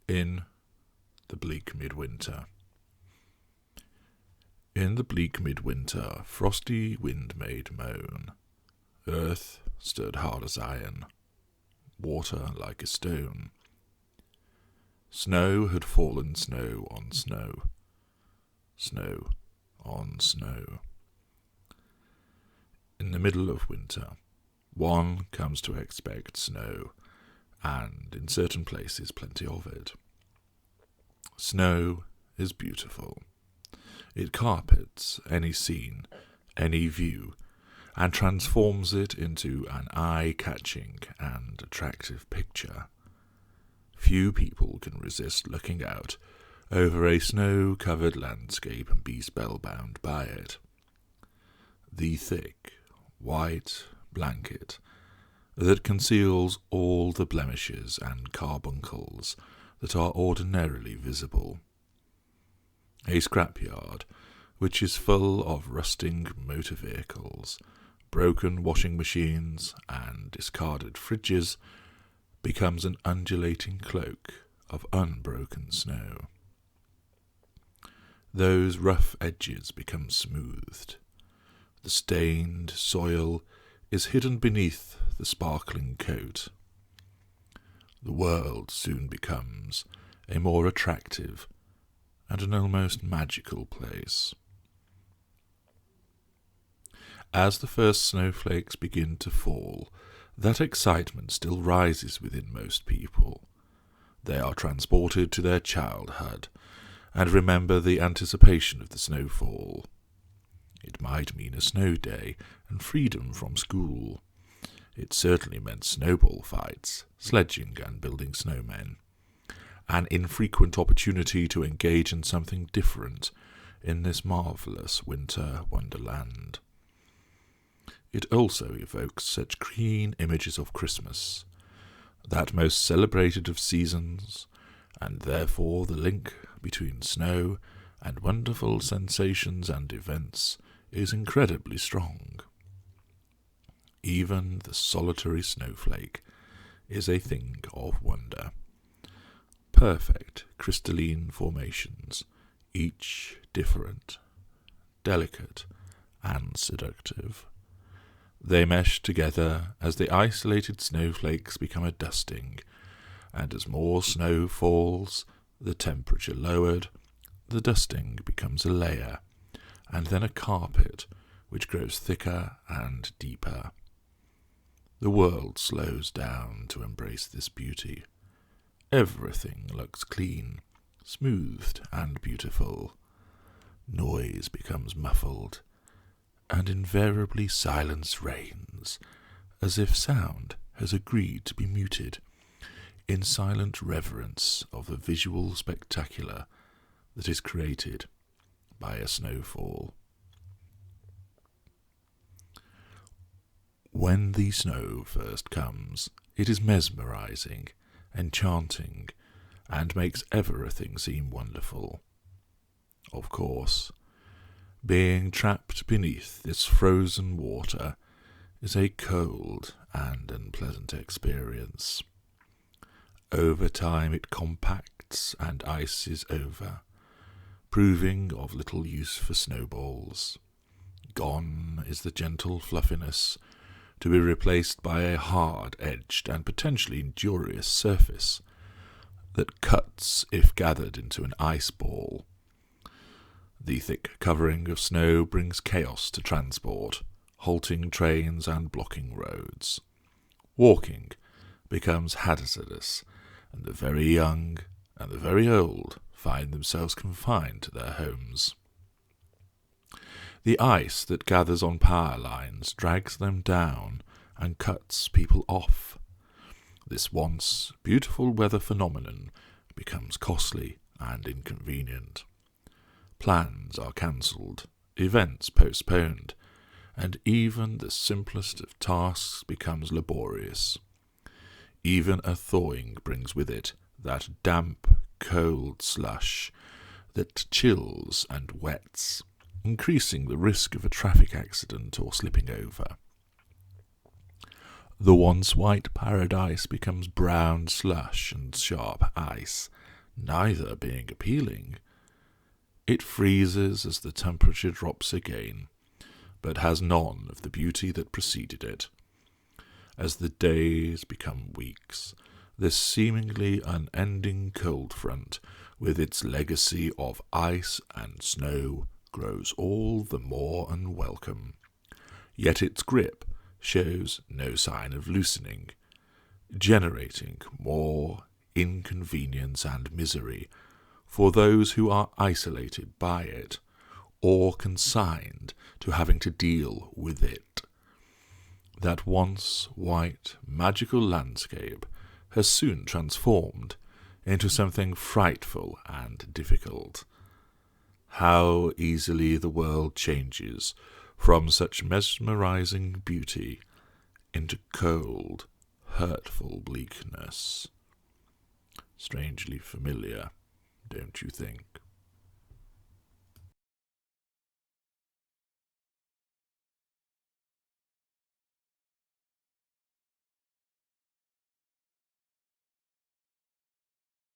In the Bleak Mid Winter. In the bleak midwinter, frosty wind made moan. Earth stood hard as iron, water like a stone. Snow had fallen, snow on snow, snow on snow. In the middle of winter, one comes to expect snow, and in certain places plenty of it. Snow is beautiful. It carpets any scene, any view, and transforms it into an eye-catching and attractive picture. Few people can resist looking out over a snow-covered landscape and be spellbound by it. The thick, white blanket that conceals all the blemishes and carbuncles that are ordinarily visible. A scrapyard, which is full of rusting motor vehicles, broken washing machines, and discarded fridges, becomes an undulating cloak of unbroken snow. Those rough edges become smoothed. The stained soil is hidden beneath the sparkling coat. The world soon becomes a more attractive and an almost magical place. As the first snowflakes begin to fall, that excitement still rises within most people. They are transported to their childhood and remember the anticipation of the snowfall. It might mean a snow day and freedom from school. It certainly meant snowball fights, sledging and building snowmen. An infrequent opportunity to engage in something different in this marvellous winter wonderland. It also evokes such keen images of Christmas, that most celebrated of seasons, and therefore the link between snow and wonderful sensations and events is incredibly strong. Even the solitary snowflake is a thing of wonder. Perfect crystalline formations, each different, delicate, and seductive. They mesh together as the isolated snowflakes become a dusting, and as more snow falls, the temperature lowered, the dusting becomes a layer, and then a carpet which grows thicker and deeper. The world slows down to embrace this beauty. Everything looks clean, smoothed, and beautiful. Noise becomes muffled, and invariably silence reigns, as if sound has agreed to be muted, in silent reverence of the visual spectacular that is created by a snowfall. When the snow first comes, it is mesmerizing, enchanting, and makes everything seem wonderful. Of course, being trapped beneath this frozen water is a cold and unpleasant experience. Over time it compacts and ices over, proving of little use for snowballs. Gone is the gentle fluffiness, to be replaced by a hard-edged and potentially injurious surface that cuts if gathered into an ice ball. The thick covering of snow brings chaos to transport, halting trains and blocking roads. Walking becomes hazardous, and the very young and the very old find themselves confined to their homes. The ice that gathers on power lines drags them down and cuts people off. This once beautiful weather phenomenon becomes costly and inconvenient. Plans are cancelled, events postponed, and even the simplest of tasks becomes laborious. Even a thawing brings with it that damp, cold slush that chills and wets, increasing the risk of a traffic accident or slipping over. The once white paradise becomes brown slush and sharp ice, neither being appealing. It freezes as the temperature drops again, but has none of the beauty that preceded it. As the days become weeks, this seemingly unending cold front, with its legacy of ice and snow, grows all the more unwelcome. Yet its grip shows no sign of loosening, generating more inconvenience and misery for those who are isolated by it, or consigned to having to deal with it. That once white, magical landscape has soon transformed into something frightful and difficult. How easily the world changes from such mesmerizing beauty into cold, hurtful bleakness. Strangely familiar, don't you think?